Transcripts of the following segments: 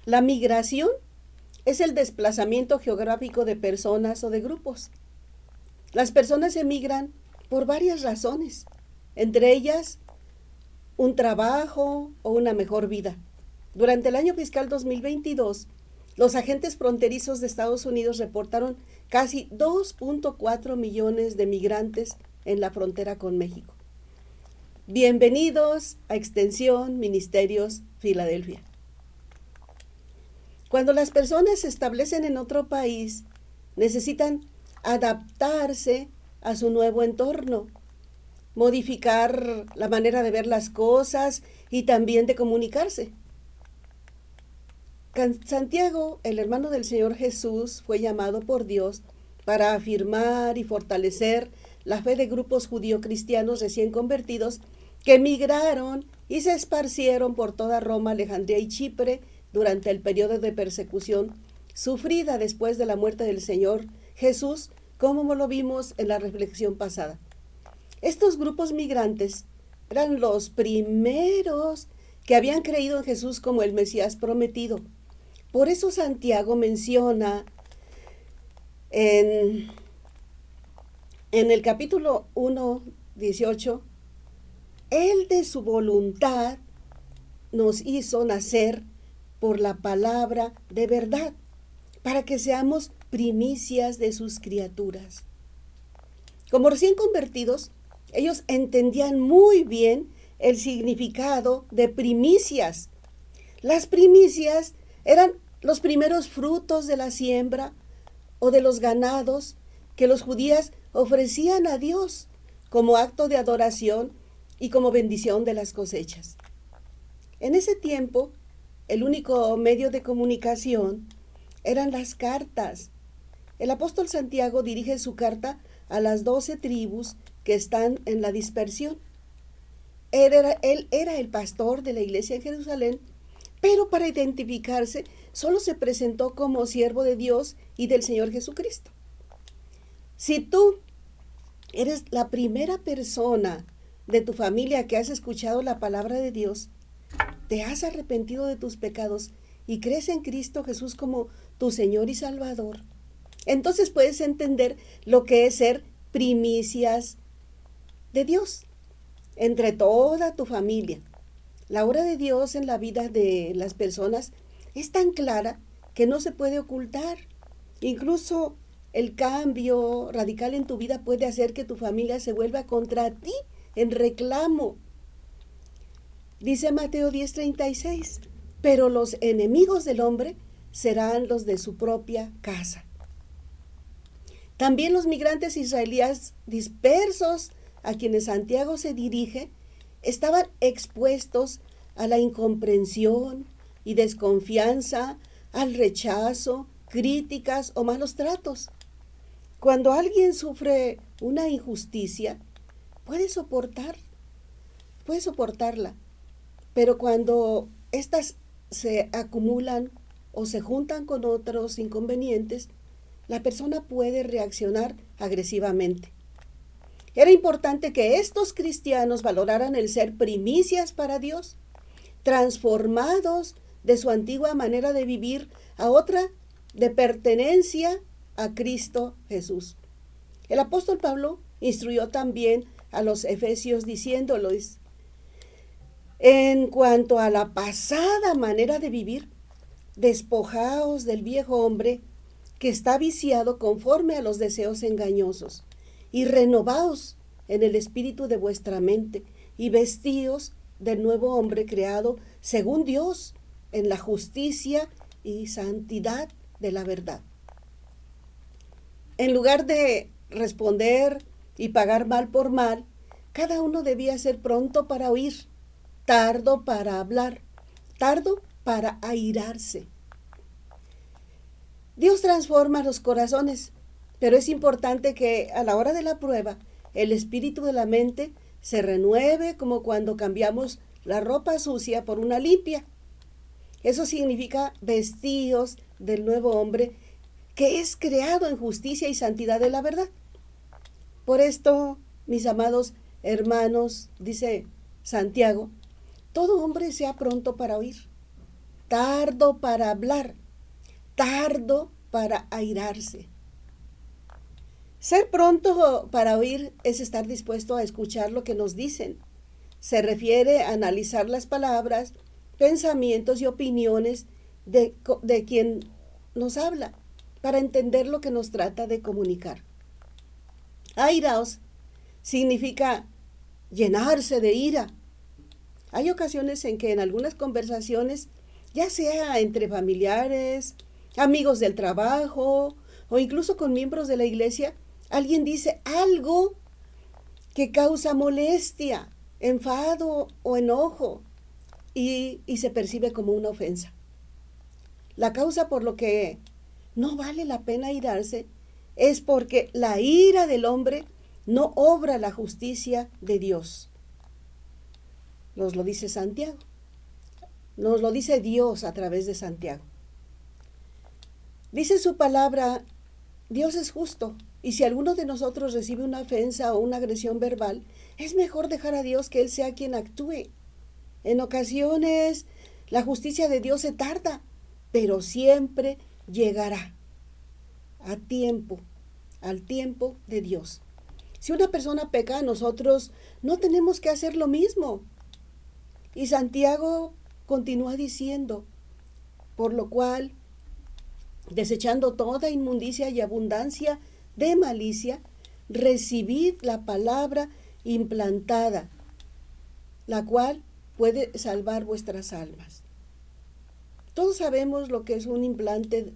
La migración es el desplazamiento geográfico de personas o de grupos. Las personas emigran por varias razones, entre ellas un trabajo o una mejor vida. Durante el año fiscal 2022, los agentes fronterizos de Estados Unidos reportaron casi 2.4 millones de migrantes en la frontera con México. Bienvenidos a Extensión Ministerios Filadelfia. Cuando las personas se establecen en otro país, necesitan adaptarse a su nuevo entorno, modificar la manera de ver las cosas y también de comunicarse. Santiago, el hermano del Señor Jesús, fue llamado por Dios para afirmar y fortalecer la fe de grupos judío-cristianos recién convertidos que migraron y se esparcieron por toda Roma, Alejandría y Chipre durante el periodo de persecución sufrida después de la muerte del Señor Jesús, como lo vimos en la reflexión pasada. Estos grupos migrantes eran los primeros que habían creído en Jesús como el Mesías prometido. Por eso Santiago menciona en el capítulo 1, 18, Él de su voluntad nos hizo nacer por la palabra de verdad, para que seamos primicias de sus criaturas. Como recién convertidos, ellos entendían muy bien el significado de primicias. Las primicias eran los primeros frutos de la siembra o de los ganados que los judíos ofrecían a Dios como acto de adoración y como bendición de las cosechas. En ese tiempo, el único medio de comunicación eran las cartas. El apóstol Santiago dirige su carta a las 12 tribus que están en la dispersión. Él era el pastor de la iglesia en Jerusalén, pero para identificarse solo se presentó como siervo de Dios y del Señor Jesucristo. Si tú eres la primera persona de tu familia que has escuchado la palabra de Dios, te has arrepentido de tus pecados y crees en Cristo Jesús como tu Señor y Salvador, entonces puedes entender lo que es ser primicias de Dios entre toda tu familia. La obra de Dios en la vida de las personas es tan clara que no se puede ocultar. Incluso el cambio radical en tu vida puede hacer que tu familia se vuelva contra ti en reclamo. Dice Mateo 10:36, pero los enemigos del hombre serán los de su propia casa. También los migrantes israelíes dispersos a quienes Santiago se dirige estaban expuestos a la incomprensión y desconfianza, al rechazo, críticas o malos tratos. Cuando alguien sufre una injusticia, puede soportarla, pero cuando éstas se acumulan o se juntan con otros inconvenientes, la persona puede reaccionar agresivamente. Era importante que estos cristianos valoraran el ser primicias para Dios, transformados de su antigua manera de vivir a otra de pertenencia a Cristo Jesús. El apóstol Pablo instruyó también a los efesios diciéndoles, en cuanto a la pasada manera de vivir, despojaos del viejo hombre que está viciado conforme a los deseos engañosos, y renovaos en el espíritu de vuestra mente, y vestíos del nuevo hombre creado según Dios, en la justicia y santidad de la verdad. En lugar de responder y pagar mal por mal, cada uno debía ser pronto para oír, tardo para hablar, tardo para airarse. Dios transforma los corazones, pero es importante que a la hora de la prueba el espíritu de la mente se renueve como cuando cambiamos la ropa sucia por una limpia. Eso significa vestíos del nuevo hombre que es creado en justicia y santidad de la verdad. Por esto, mis amados hermanos, dice Santiago, todo hombre sea pronto para oír, tardo para hablar, tardo para airarse. Ser pronto para oír es estar dispuesto a escuchar lo que nos dicen. Se refiere a analizar las palabras, pensamientos y opiniones de quien nos habla, para entender lo que nos trata de comunicar. Airaos significa llenarse de ira. Hay ocasiones en que en algunas conversaciones, ya sea entre familiares, amigos del trabajo o incluso con miembros de la iglesia, alguien dice algo que causa molestia, enfado o enojo y se percibe como una ofensa. La causa por lo que no vale la pena airarse es porque la ira del hombre no obra la justicia de Dios. Nos lo dice Santiago. Nos lo dice Dios a través de Santiago. Dice su palabra, Dios es justo, y si alguno de nosotros recibe una ofensa o una agresión verbal, es mejor dejar a Dios que Él sea quien actúe. En ocasiones, la justicia de Dios se tarda, pero siempre llegará a tiempo, al tiempo de Dios. Si una persona peca, nosotros no tenemos que hacer lo mismo. Y Santiago continúa diciendo, por lo cual, desechando toda inmundicia y abundancia de malicia, recibid la palabra implantada, la cual puede salvar vuestras almas. Todos sabemos lo que es un implante.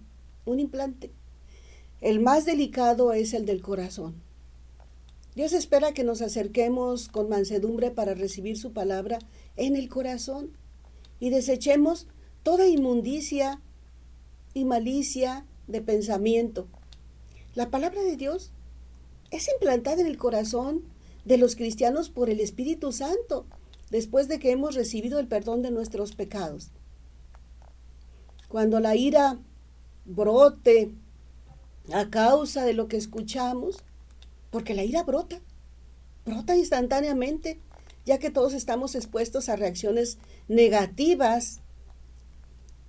El más delicado es el del corazón. Dios espera que nos acerquemos con mansedumbre para recibir su palabra en el corazón y desechemos toda inmundicia y malicia de pensamiento. La palabra de Dios es implantada en el corazón de los cristianos por el Espíritu Santo, después de que hemos recibido el perdón de nuestros pecados. Cuando la ira brote a causa de lo que escuchamos, porque la ira brota instantáneamente, ya que todos estamos expuestos a reacciones negativas.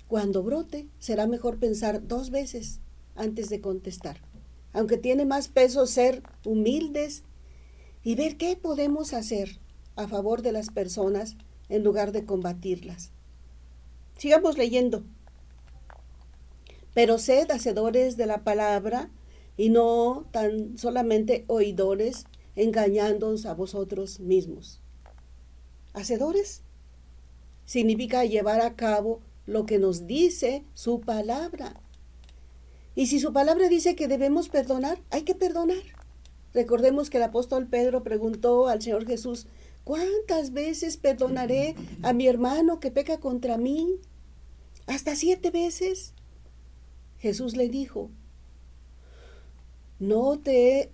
Cuando brote, será mejor pensar 2 veces antes de contestar. Aunque tiene más peso ser humildes y ver qué podemos hacer a favor de las personas en lugar de combatirlas. Sigamos leyendo. Pero sed hacedores de la palabra y no tan solamente oidores, engañándoos a vosotros mismos. Hacedores significa llevar a cabo lo que nos dice su palabra. Y si su palabra dice que debemos perdonar, hay que perdonar. Recordemos que el apóstol Pedro preguntó al Señor Jesús, ¿cuántas veces perdonaré a mi hermano que peca contra mí? ¿Hasta 7 veces? Jesús le dijo, no te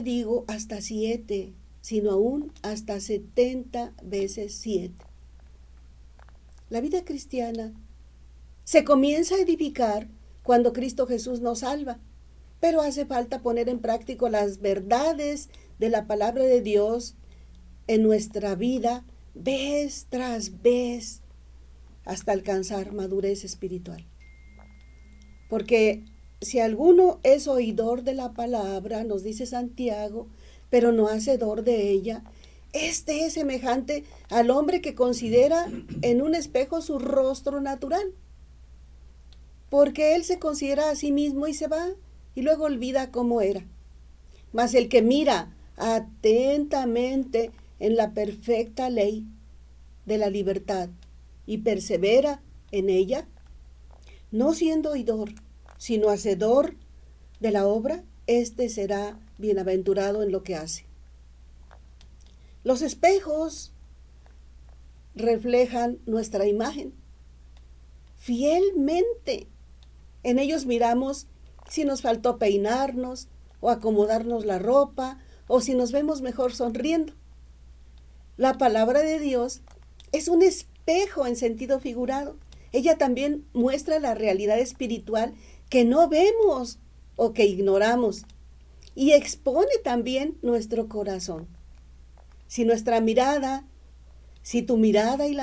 digo hasta 7, sino aún hasta 70 veces 7. La vida cristiana se comienza a edificar cuando Cristo Jesús nos salva, pero hace falta poner en práctica las verdades de la palabra de Dios en nuestra vida, vez tras vez, hasta alcanzar madurez espiritual. Porque si alguno es oidor de la palabra, nos dice Santiago, pero no hacedor de ella, este es semejante al hombre que considera en un espejo su rostro natural. Porque él se considera a sí mismo y se va, y luego olvida cómo era. Mas el que mira atentamente en la perfecta ley de la libertad y persevera en ella, no siendo oidor, sino hacedor de la obra, éste será bienaventurado en lo que hace. Los espejos reflejan nuestra imagen fielmente. En ellos miramos si nos faltó peinarnos o acomodarnos la ropa o si nos vemos mejor sonriendo. La palabra de Dios es un espejo en sentido figurado. Ella también muestra la realidad espiritual que no vemos o que ignoramos y expone también nuestro corazón. Si tu mirada y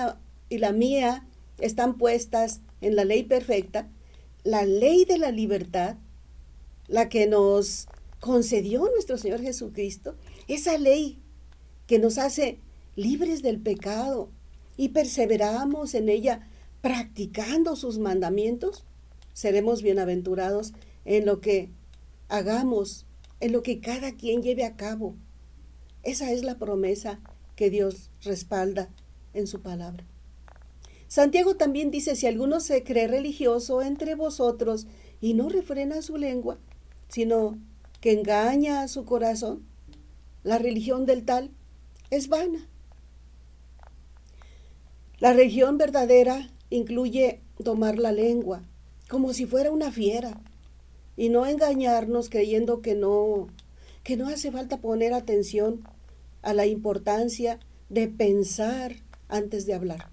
la mía están puestas en la ley perfecta, la ley de la libertad, la que nos concedió nuestro Señor Jesucristo, esa ley que nos hace libres del pecado y perseveramos en ella practicando sus mandamientos, seremos bienaventurados en lo que hagamos, en lo que cada quien lleve a cabo. Esa es la promesa que Dios respalda en su palabra. Santiago también dice, si alguno se cree religioso entre vosotros y no refrena su lengua, sino que engaña a su corazón, la religión del tal es vana. La religión verdadera incluye domar la lengua como si fuera una fiera y no engañarnos creyendo que no hace falta poner atención a la importancia de pensar antes de hablar.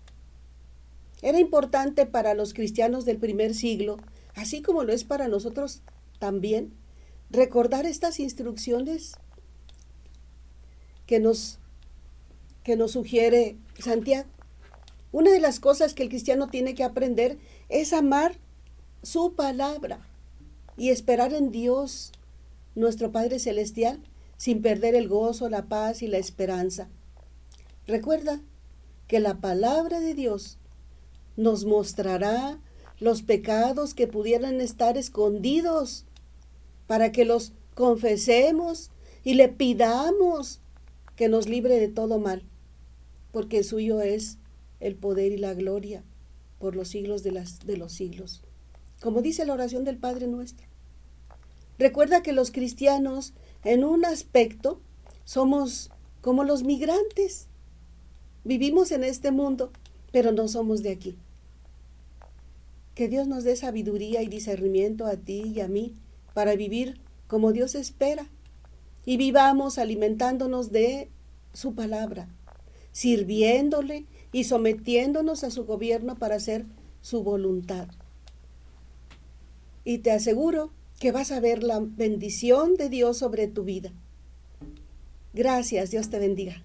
Era importante para los cristianos del primer siglo, así como lo es para nosotros también, recordar estas instrucciones que nos sugiere Santiago. Una de las cosas que el cristiano tiene que aprender es amar su palabra y esperar en Dios, nuestro Padre Celestial, sin perder el gozo, la paz y la esperanza. Recuerda que la palabra de Dios nos mostrará los pecados que pudieran estar escondidos para que los confesemos y le pidamos que nos libre de todo mal, porque suyo es el poder y la gloria por los siglos de los siglos. Como dice la oración del Padre Nuestro. Recuerda que los cristianos, en un aspecto, somos como los migrantes. Vivimos en este mundo, pero no somos de aquí. Que Dios nos dé sabiduría y discernimiento a ti y a mí para vivir como Dios espera y vivamos alimentándonos de su palabra, sirviéndole y sometiéndonos a su gobierno para hacer su voluntad. Y te aseguro que vas a ver la bendición de Dios sobre tu vida. Gracias, Dios te bendiga.